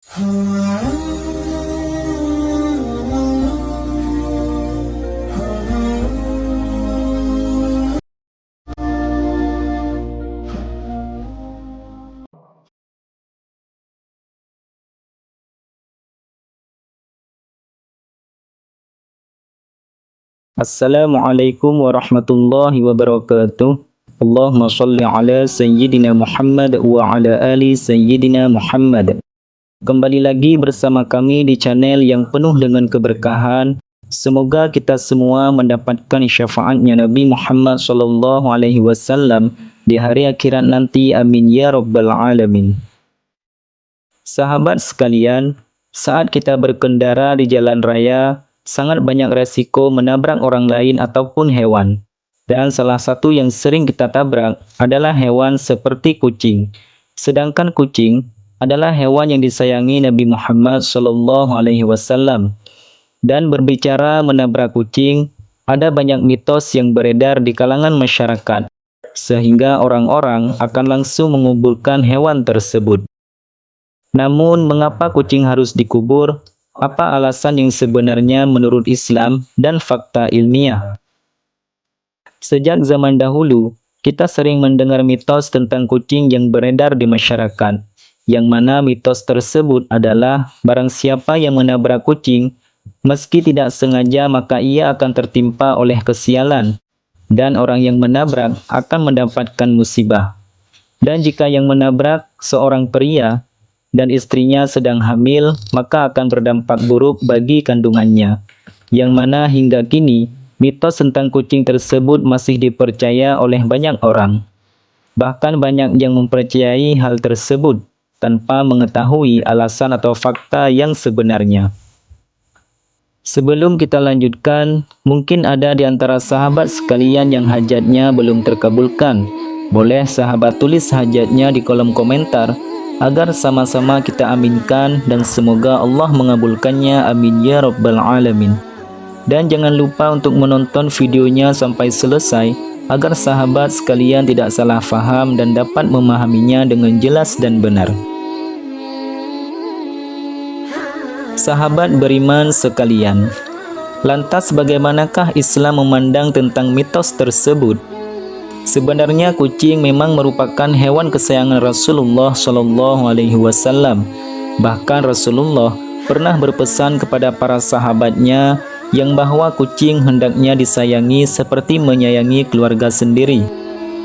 Assalamualaikum warahmatullahi wabarakatuh. Allahumma sholli ala sayyidina Muhammad wa ala ali sayyidina Muhammad. Kembali lagi bersama kami di channel yang penuh dengan keberkahan. Semoga kita semua mendapatkan syafaatnya Nabi Muhammad sallallahu alaihi wasallam di hari akhirat nanti. Amin ya rabbal alamin. Sahabat sekalian, saat kita berkendara di jalan raya, sangat banyak resiko menabrak orang lain ataupun hewan. Dan salah satu yang sering kita tabrak adalah hewan seperti kucing. Sedangkan kucing adalah hewan yang disayangi Nabi Muhammad SAW. Dan berbicara menabrak kucing, ada banyak mitos yang beredar di kalangan masyarakat, sehingga orang-orang akan langsung menguburkan hewan tersebut. Namun, mengapa kucing harus dikubur? Apa alasan yang sebenarnya menurut Islam dan fakta ilmiah? Sejak zaman dahulu, kita sering mendengar mitos tentang kucing yang beredar di masyarakat, yang mana mitos tersebut adalah barang siapa yang menabrak kucing, meski tidak sengaja maka ia akan tertimpa oleh kesialan, dan orang yang menabrak akan mendapatkan musibah. Dan jika yang menabrak seorang pria, dan istrinya sedang hamil, maka akan berdampak buruk bagi kandungannya. Yang mana hingga kini, mitos tentang kucing tersebut masih dipercaya oleh banyak orang. Bahkan banyak yang mempercayai hal tersebut, tanpa mengetahui alasan atau fakta yang sebenarnya. Sebelum kita lanjutkan, mungkin ada di antara sahabat sekalian yang hajatnya belum terkabulkan. Boleh sahabat tulis hajatnya di kolom komentar, agar sama-sama kita aminkan dan semoga Allah mengabulkannya. Amin ya rabbal alamin. Dan jangan lupa untuk menonton videonya sampai selesai agar sahabat sekalian tidak salah faham dan dapat memahaminya dengan jelas dan benar. Sahabat beriman sekalian, lantas bagaimanakah Islam memandang tentang mitos tersebut? Sebenarnya kucing memang merupakan hewan kesayangan Rasulullah SAW. Bahkan Rasulullah pernah berpesan kepada para sahabatnya yang bahwa kucing hendaknya disayangi seperti menyayangi keluarga sendiri.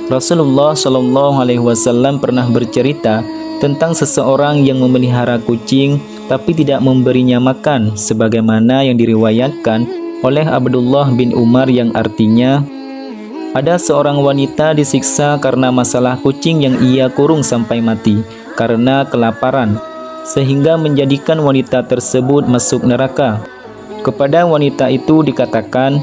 Rasulullah SAW pernah bercerita tentang seseorang yang memelihara kucing tapi tidak memberinya makan, sebagaimana yang diriwayatkan oleh Abdullah bin Umar, yang artinya, ada seorang wanita disiksa karena masalah kucing yang ia kurung sampai mati karena kelaparan, sehingga menjadikan wanita tersebut masuk neraka. Kepada wanita itu dikatakan,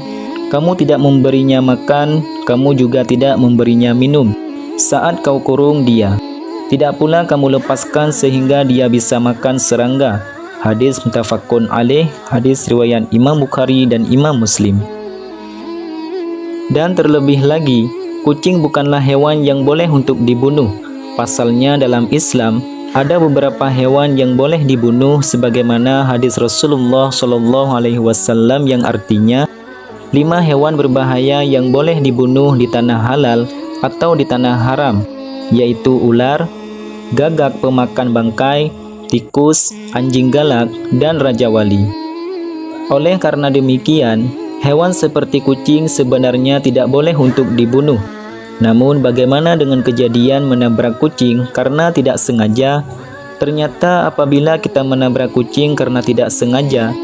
kamu tidak memberinya makan, kamu juga tidak memberinya minum saat kau kurung dia. Tidak pula kamu lepaskan sehingga dia bisa makan serangga. Hadis muttafaqun alaih, hadis riwayat Imam Bukhari dan Imam Muslim. Dan terlebih lagi, kucing bukanlah hewan yang boleh untuk dibunuh. Pasalnya dalam Islam, ada beberapa hewan yang boleh dibunuh sebagaimana hadis Rasulullah SAW yang artinya, 5 hewan berbahaya yang boleh dibunuh di tanah halal atau di tanah haram, yaitu ular, gagak pemakan bangkai, tikus, anjing galak, dan raja wali. Oleh karena demikian, hewan seperti kucing sebenarnya tidak boleh untuk dibunuh. Namun bagaimana dengan kejadian menabrak kucing karena tidak sengaja? Ternyata apabila kita menabrak kucing karena tidak sengaja,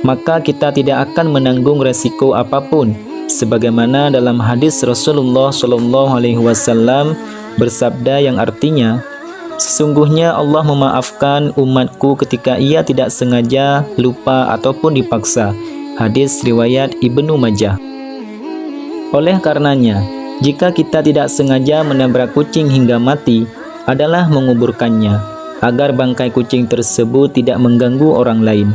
maka kita tidak akan menanggung resiko apapun. Sebagaimana dalam hadis Rasulullah SAW bersabda yang artinya, sesungguhnya Allah memaafkan umatku ketika ia tidak sengaja, lupa, ataupun dipaksa. Hadis riwayat Ibnu Majah. Oleh karenanya, jika kita tidak sengaja menabrak kucing hingga mati, adalah menguburkannya, agar bangkai kucing tersebut tidak mengganggu orang lain.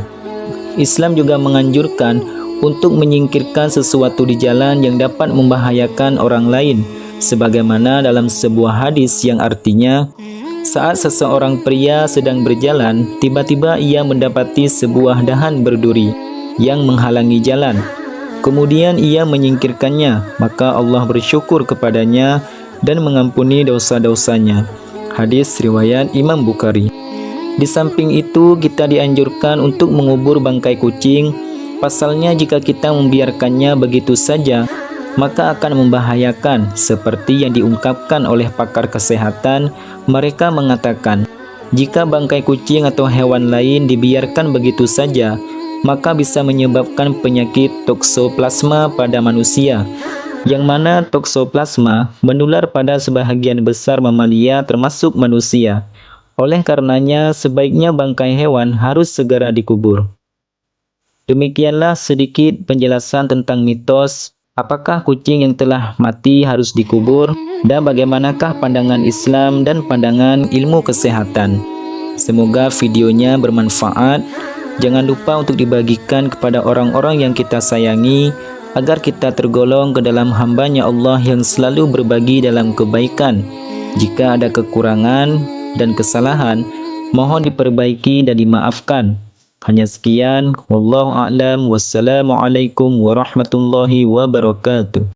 Islam juga menganjurkan untuk menyingkirkan sesuatu di jalan yang dapat membahayakan orang lain, sebagaimana dalam sebuah hadis yang artinya, Saat seseorang pria sedang berjalan, tiba-tiba ia mendapati sebuah dahan berduri yang menghalangi jalan. Kemudian ia menyingkirkannya, maka Allah bersyukur kepadanya dan mengampuni dosa-dosanya. Hadis riwayat Imam Bukhari. Di samping itu, kita dianjurkan untuk mengubur bangkai kucing. Pasalnya jika kita membiarkannya begitu saja, maka akan membahayakan, seperti yang diungkapkan oleh pakar kesehatan. Mereka mengatakan, jika bangkai kucing atau hewan lain dibiarkan begitu saja, maka bisa menyebabkan penyakit toksoplasma pada manusia, yang mana toksoplasma menular pada sebahagian besar mamalia termasuk manusia. Oleh karenanya, sebaiknya bangkai hewan harus segera dikubur. Demikianlah sedikit penjelasan tentang mitos apakah kucing yang telah mati harus dikubur, dan bagaimanakah pandangan Islam dan pandangan ilmu kesehatan. Semoga videonya bermanfaat. Jangan lupa untuk dibagikan kepada orang-orang yang kita sayangi, agar kita tergolong ke dalam hamba-Nya Allah yang selalu berbagi dalam kebaikan. Jika ada kekurangan dan kesalahan, mohon diperbaiki dan dimaafkan. Hanya sekian, wallahu a'lam, wassalamualaikum warahmatullahi wabarakatuh.